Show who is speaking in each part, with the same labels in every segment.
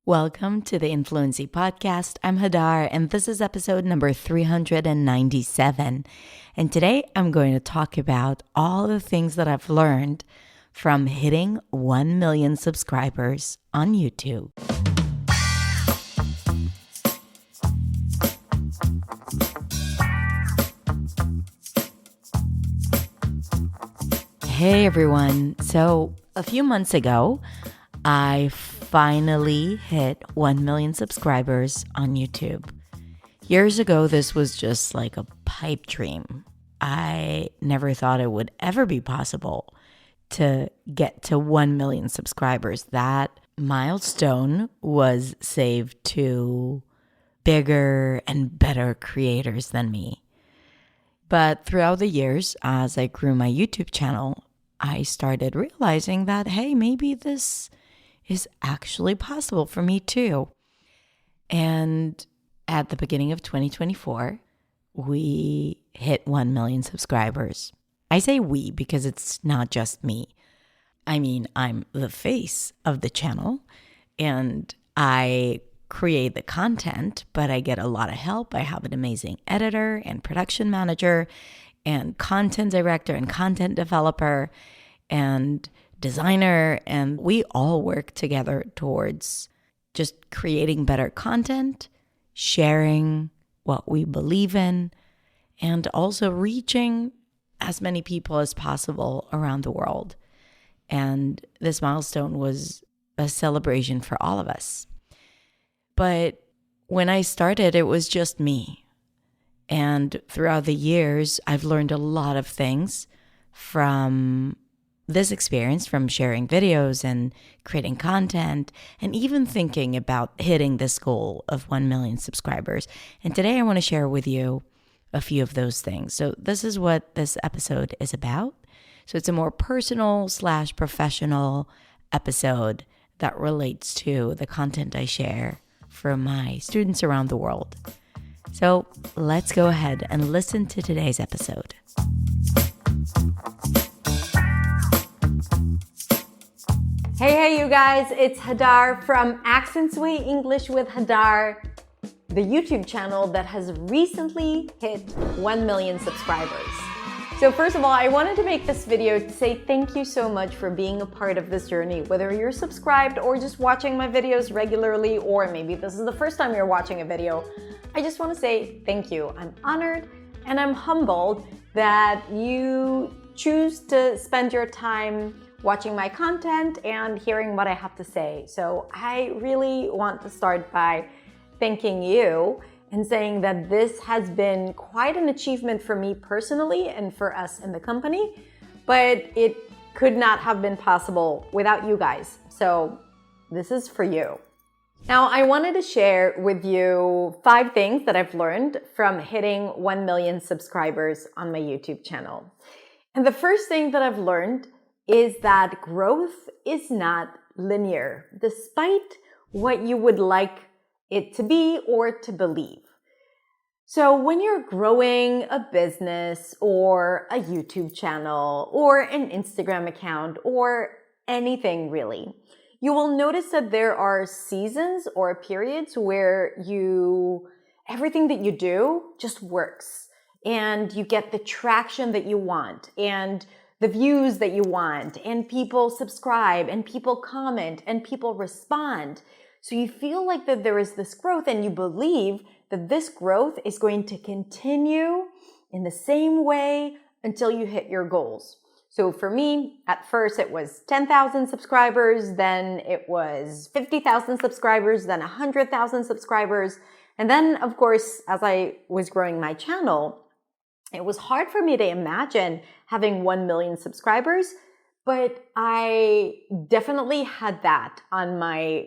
Speaker 1: Welcome to the Influency Podcast. I'm Hadar, and this is episode number 397. And today I'm going to talk about all the things that I've learned from hitting 1 million subscribers on YouTube. Hey everyone. So a few months ago, I finally hit 1 million subscribers on YouTube. Years ago, this was just like a pipe dream. I never thought it would ever be possible to get to 1 million subscribers. That milestone was saved to bigger and better creators than me. But throughout the years, as I grew my YouTube channel, I started realizing that, hey, maybe this is actually possible for me too. And at the beginning of 2024, we hit 1 million subscribers. I say we because it's not just me. I mean, I'm the face of the channel and I create the content, but I get a lot of help. I have an amazing editor and production manager and content director and content developer and designer, and we all work together towards just creating better content, sharing what we believe in, and also reaching as many people as possible around the world. And this milestone was a celebration for all of us. But when I started, it was just me. And throughout the years, I've learned a lot of things from this experience, from sharing videos and creating content and even thinking about hitting this goal of 1 million subscribers. And today I want to share with you a few of those things. So this is what this episode is about. So it's a more personal / professional episode that relates to the content I share for my students around the world. So let's go ahead and listen to today's episode.
Speaker 2: Hey, you guys, it's Hadar from Accents Way English with Hadar, the YouTube channel that has recently hit 1 million subscribers. So first of all, I wanted to make this video to say thank you so much for being a part of this journey, whether you're subscribed or just watching my videos regularly, or maybe this is the first time you're watching a video. I just want to say thank you. I'm honored and I'm humbled that you choose to spend your time watching my content and hearing what I have to say. So I really want to start by thanking you and saying that this has been quite an achievement for me personally and for us in the company, but it could not have been possible without you guys. So this is for you. Now, I wanted to share with you 5 things that I've learned from hitting 1 million subscribers on my YouTube channel. And the first thing that I've learned is that growth is not linear, despite what you would like it to be or to believe. So when you're growing a business or a YouTube channel or an Instagram account or anything really, you will notice that there are seasons or periods where everything that you do just works and you get the traction that you want and the views that you want, and people subscribe and people comment and people respond. So you feel like that there is this growth and you believe that this growth is going to continue in the same way until you hit your goals. So for me, at first it was 10,000 subscribers, then it was 50,000 subscribers, then 100,000 subscribers. And then of course, as I was growing my channel, it was hard for me to imagine having 1 million subscribers, but I definitely had that on my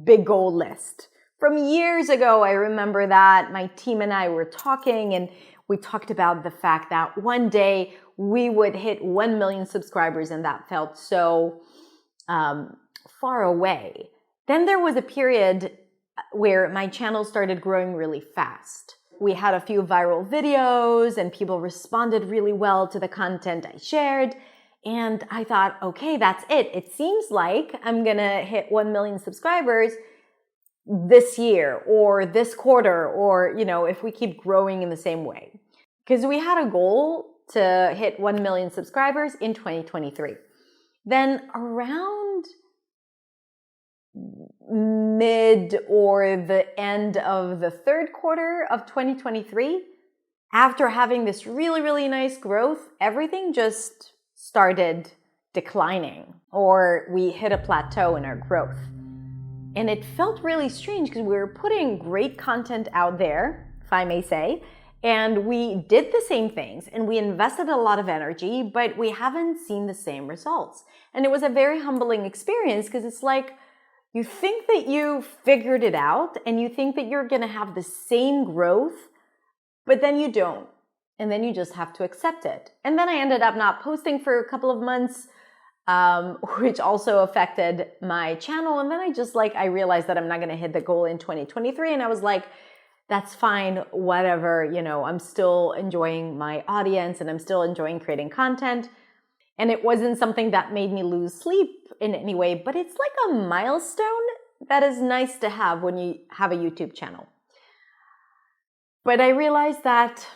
Speaker 2: big goal list. From years ago, I remember that my team and I were talking and we talked about the fact that one day we would hit 1 million subscribers, and that felt so far away. Then there was a period where my channel started growing really fast. We had a few viral videos and people responded really well to the content I shared. And I thought, okay, that's it. It seems like I'm going to hit 1 million subscribers this year or this quarter, or, if we keep growing in the same way. Because we had a goal to hit 1 million subscribers in 2023. Then around mid or the end of the third quarter of 2023, after having this really, really nice growth, everything just started declining, or we hit a plateau in our growth. And it felt really strange because we were putting great content out there, if I may say, and we did the same things and we invested a lot of energy, but we haven't seen the same results. And it was a very humbling experience because it's like you think that you figured it out and you think that you're going to have the same growth, but then you don't. And then you just have to accept it. And then I ended up not posting for a couple of months, which also affected my channel. And then I realized that I'm not going to hit the goal in 2023. And I was like, that's fine, whatever, I'm still enjoying my audience and I'm still enjoying creating content. And it wasn't something that made me lose sleep in any way, but it's like a milestone that is nice to have when you have a YouTube channel. But I realized that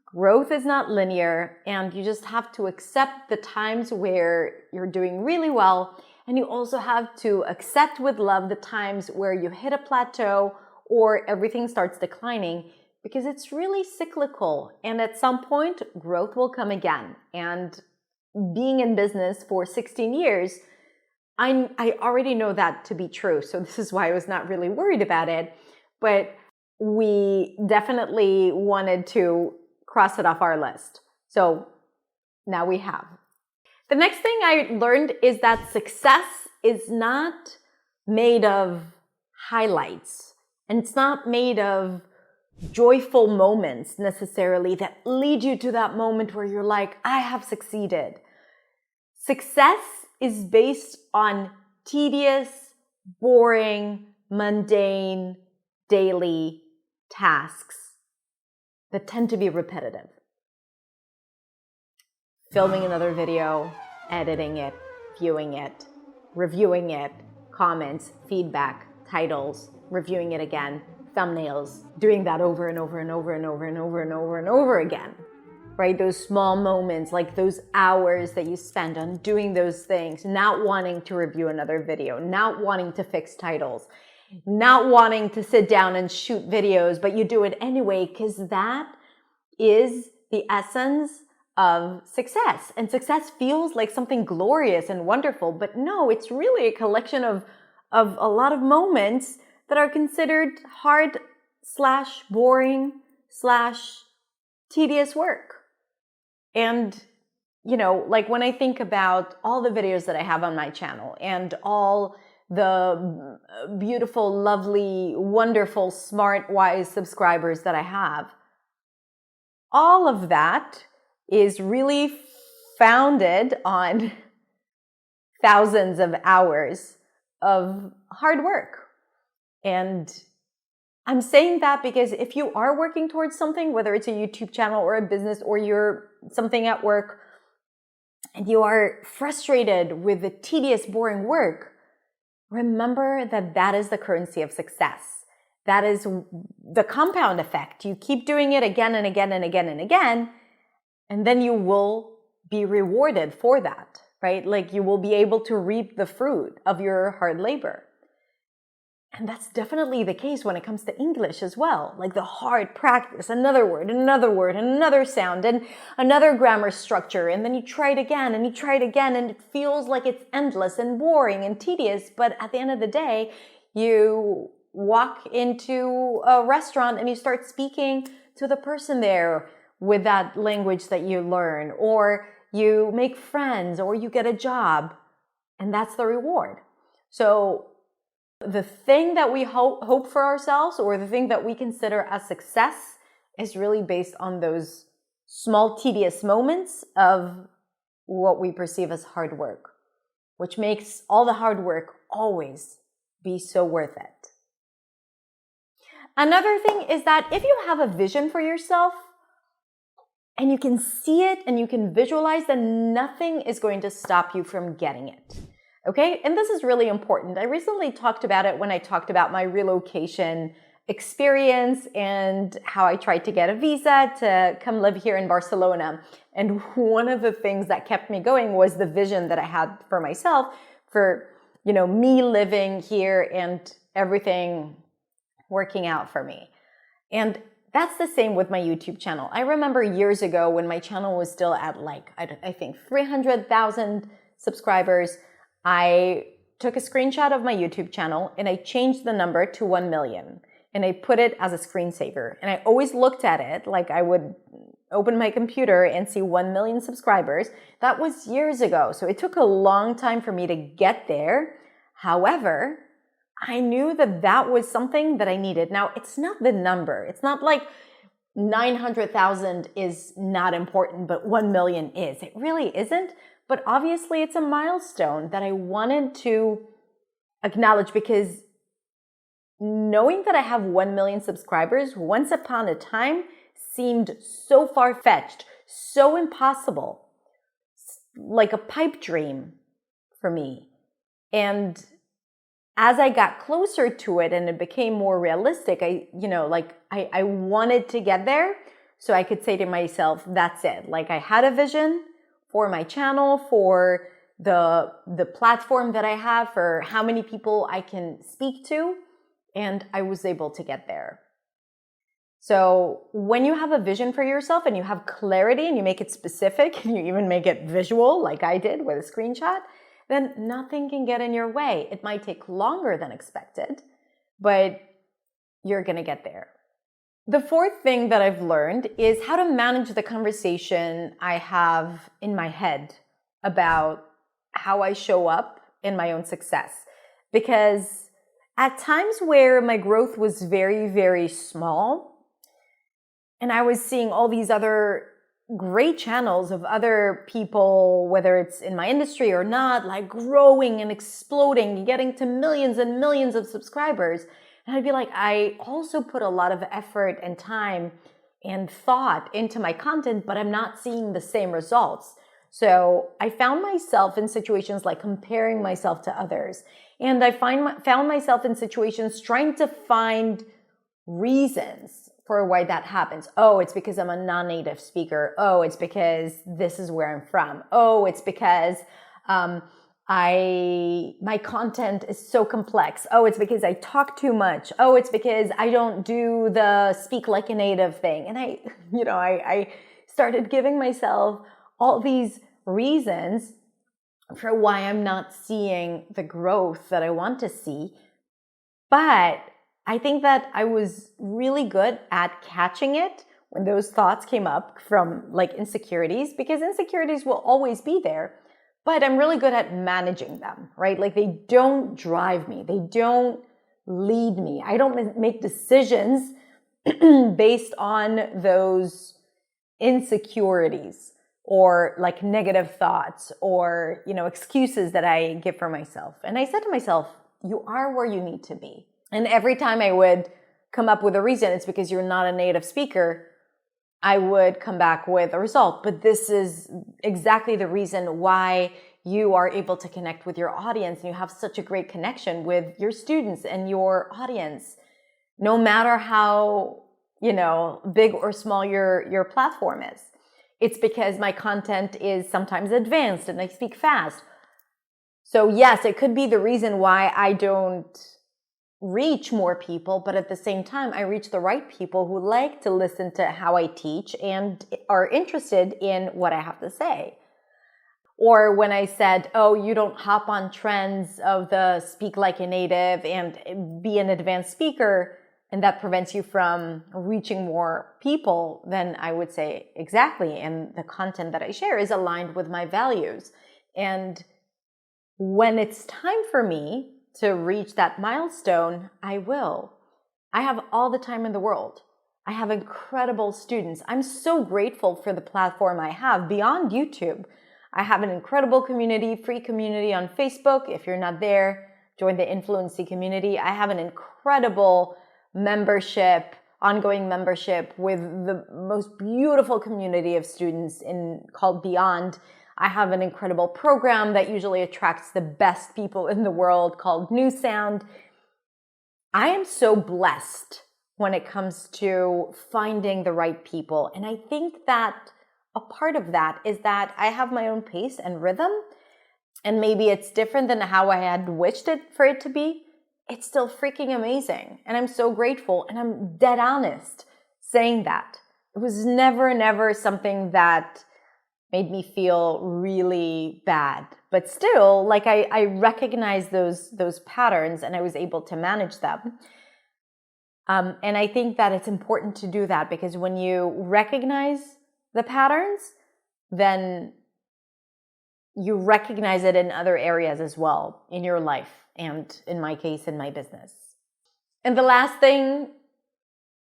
Speaker 2: growth is not linear, and you just have to accept the times where you're doing really well, and you also have to accept with love the times where you hit a plateau or everything starts declining, because it's really cyclical, and at some point growth will come again. And being in business for 16 years, I already know that to be true, so this is why I was not really worried about it. But we definitely wanted to cross it off our list. So now we have. The next thing I learned is that success is not made of highlights, and it's not made of joyful moments necessarily that lead you to that moment where you're like, I have succeeded. Success is based on tedious, boring, mundane, daily tasks that tend to be repetitive. Filming another video, editing it, viewing it, reviewing it, comments, feedback, titles, reviewing it again, thumbnails, doing that over and over and over and over and over and over and over again, right? Those small moments, like those hours that you spend on doing those things, not wanting to review another video, not wanting to fix titles, not wanting to sit down and shoot videos, but you do it anyway, because that is the essence of success. And success feels like something glorious and wonderful, but no, it's really a collection of a lot of moments that are considered hard / boring / tedious work. And, like when I think about all the videos that I have on my channel and all the beautiful, lovely, wonderful, smart, wise subscribers that I have, all of that is really founded on thousands of hours of hard work. And I'm saying that because if you are working towards something, whether it's a YouTube channel or a business or you're something at work, and you are frustrated with the tedious, boring work, remember that that is the currency of success. That is the compound effect. You keep doing it again and again and again and again, and then you will be rewarded for that, right? Like you will be able to reap the fruit of your hard labor. And that's definitely the case when it comes to English as well. Like the hard practice, another word, another sound, and another grammar structure. And then you try it again and you try it again, and it feels like it's endless and boring and tedious. But at the end of the day, you walk into a restaurant and you start speaking to the person there with that language that you learn, or you make friends, or you get a job, and that's the reward. So the thing that we hope for ourselves, or the thing that we consider as success, is really based on those small, tedious moments of what we perceive as hard work, which makes all the hard work always be so worth it. Another thing is that if you have a vision for yourself, and you can see it and you can visualize that nothing is going to stop you from getting it. Okay? And this is really important. I recently talked about it when I talked about my relocation experience and how I tried to get a visa to come live here in Barcelona. And one of the things that kept me going was the vision that I had for myself for, me living here and everything working out for me. And that's the same with my YouTube channel. I remember years ago when my channel was still at I think 300,000 subscribers, I took a screenshot of my YouTube channel and I changed the number to 1 million and I put it as a screensaver. And I always looked at it like I would open my computer and see 1 million subscribers. That was years ago. So it took a long time for me to get there. However, I knew that that was something that I needed. Now, it's not the number. It's not like 900,000 is not important, but 1 million is. It really isn't. But obviously, it's a milestone that I wanted to acknowledge because knowing that I have 1 million subscribers once upon a time seemed so far-fetched, so impossible, like a pipe dream for me. And as I got closer to it and it became more realistic, I wanted to get there so I could say to myself, that's it. Like I had a vision for my channel, for the platform that I have, for how many people I can speak to, and I was able to get there. So when you have a vision for yourself and you have clarity and you make it specific and you even make it visual like I did with a screenshot, then nothing can get in your way. It might take longer than expected, but you're going to get there. The fourth thing that I've learned is how to manage the conversation I have in my head about how I show up in my own success. Because at times where my growth was very, very small, and I was seeing all these other great channels of other people, whether it's in my industry or not, like growing and exploding, getting to millions and millions of subscribers. And I'd be like, I also put a lot of effort and time and thought into my content, but I'm not seeing the same results. So I found myself in situations like comparing myself to others. And I found myself in situations trying to find reasons for why that happens. Oh, it's because I'm a non-native speaker. Oh, it's because this is where I'm from. Oh, it's because my content is so complex. Oh, it's because I talk too much. Oh, it's because I don't do the speak like a native thing. And I started giving myself all these reasons for why I'm not seeing the growth that I want to see. But I think that I was really good at catching it when those thoughts came up from like insecurities, because insecurities will always be there, but I'm really good at managing them, right? Like they don't drive me. They don't lead me. I don't make decisions based on those insecurities or like negative thoughts or, excuses that I give for myself. And I said to myself, you are where you need to be. And every time I would come up with a reason, it's because you're not a native speaker, I would come back with a result. But this is exactly the reason why you are able to connect with your audience and you have such a great connection with your students and your audience, no matter how, big or small your platform is. It's because my content is sometimes advanced and I speak fast. So yes, it could be the reason why I don't reach more people, but at the same time, I reach the right people who like to listen to how I teach and are interested in what I have to say. Or when I said, oh, you don't hop on trends of the speak like a native and be an advanced speaker, and that prevents you from reaching more people, then I would say exactly. And the content that I share is aligned with my values. And when it's time for me to reach that milestone, I will. I have all the time in the world. I have incredible students. I'm so grateful for the platform I have beyond YouTube. I have an incredible community, free community on Facebook. If you're not there, join the Influency community. I have an incredible membership ongoing membership with the most beautiful community of students called Beyond. I have an incredible program that usually attracts the best people in the world called New Sound. I am so blessed when it comes to finding the right people. And I think that a part of that is that I have my own pace and rhythm. And maybe it's different than how I had wished for it to be. It's still freaking amazing. And I'm so grateful. And I'm dead honest saying that. It was never something that made me feel really bad. But still, like I recognized those patterns and I was able to manage them. And I think that it's important to do that because when you recognize the patterns, then you recognize it in other areas as well in your life and in my case, in my business. And the last thing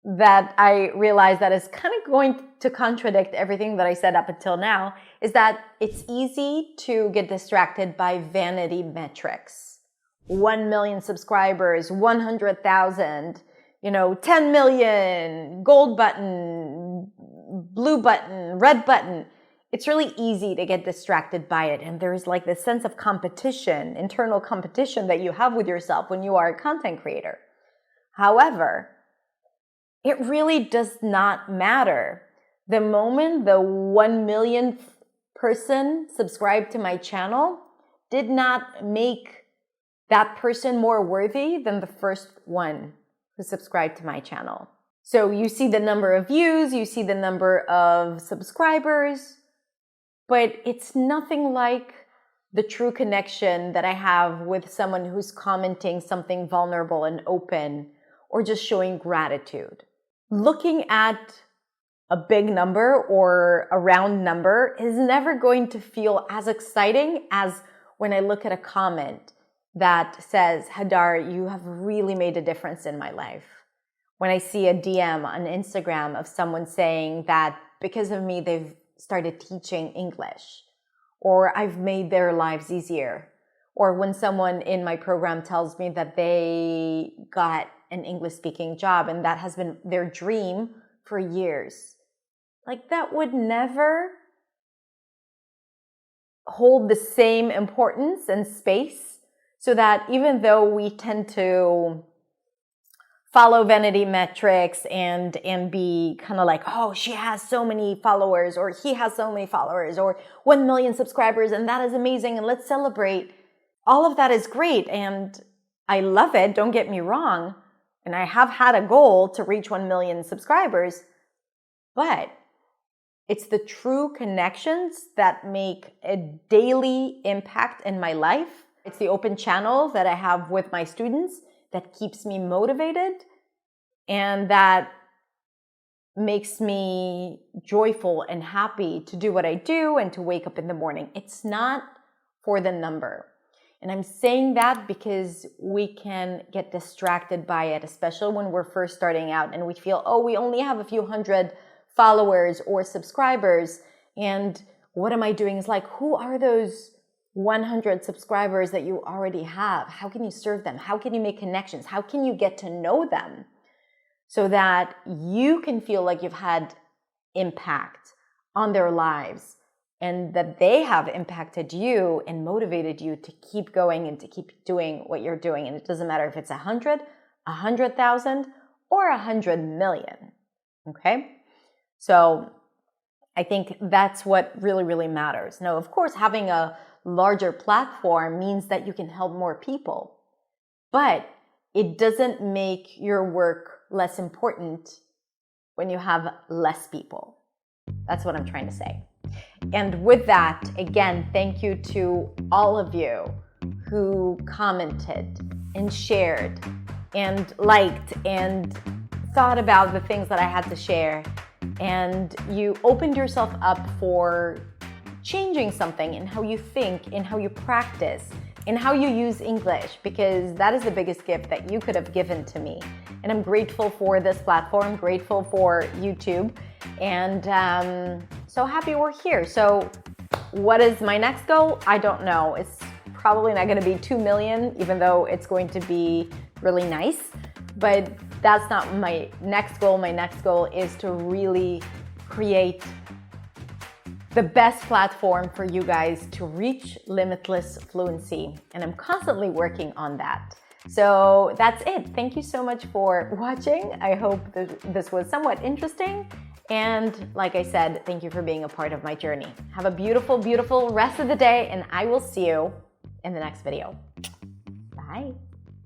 Speaker 2: that I realized that is kind of going to contradict everything that I said up until now is that it's easy to get distracted by vanity metrics. 1 million subscribers, 100,000, 10 million, gold button, blue button, red button. It's really easy to get distracted by it. And there's like this sense of competition, internal competition that you have with yourself when you are a content creator. However, it really does not matter. The moment the 1 millionth person subscribed to my channel did not make that person more worthy than the first one who subscribed to my channel. So you see the number of views, you see the number of subscribers, but it's nothing like the true connection that I have with someone who's commenting something vulnerable and open or just showing gratitude. Looking at a big number or a round number is never going to feel as exciting as when I look at a comment that says, Hadar, you have really made a difference in my life. When I see a DM on Instagram of someone saying that because of me, they've started teaching English, or I've made their lives easier, or when someone in my program tells me that they got an English-speaking job and that has been their dream for years. Like that would never hold the same importance and space, so that even though we tend to follow vanity metrics and be kind of like, oh, she has so many followers, or he has so many followers, or 1 million subscribers, and that is amazing, and let's celebrate. All of that is great, and I love it, don't get me wrong, and I have had a goal to reach 1 million subscribers, but it's the true connections that make a daily impact in my life. It's the open channel that I have with my students that keeps me motivated and that makes me joyful and happy to do what I do and to wake up in the morning. It's not for the number. And I'm saying that because we can get distracted by it, especially when we're first starting out and we feel, oh, we only have a few hundred followers or subscribers. And what am I doing? It's like, who are those 100 subscribers that you already have? How can you serve them? How can you make connections? How can you get to know them so that you can feel like you've had impact on their lives and that they have impacted you and motivated you to keep going and to keep doing what you're doing? And it doesn't matter if it's 100, 100,000, or 100 million. Okay? So I think that's what really, really matters. Now, of course, having a larger platform means that you can help more people, but it doesn't make your work less important when you have less people. That's what I'm trying to say. And with that, again, thank you to all of you who commented and shared and liked and thought about the things that I had to share. And you opened yourself up for changing something in how you think, in how you practice, in how you use English, because that is the biggest gift that you could have given to me. And I'm grateful for this platform, grateful for YouTube, and so happy we're here. So what is my next goal? I don't know. It's probably not going to be 2 million, even though it's going to be really nice. But that's not my next goal. My next goal is to really create the best platform for you guys to reach limitless fluency. And I'm constantly working on that. So that's it. Thank you so much for watching. I hope this was somewhat interesting. And like I said, thank you for being a part of my journey. Have a beautiful, beautiful rest of the day, and I will see you in the next video. Bye.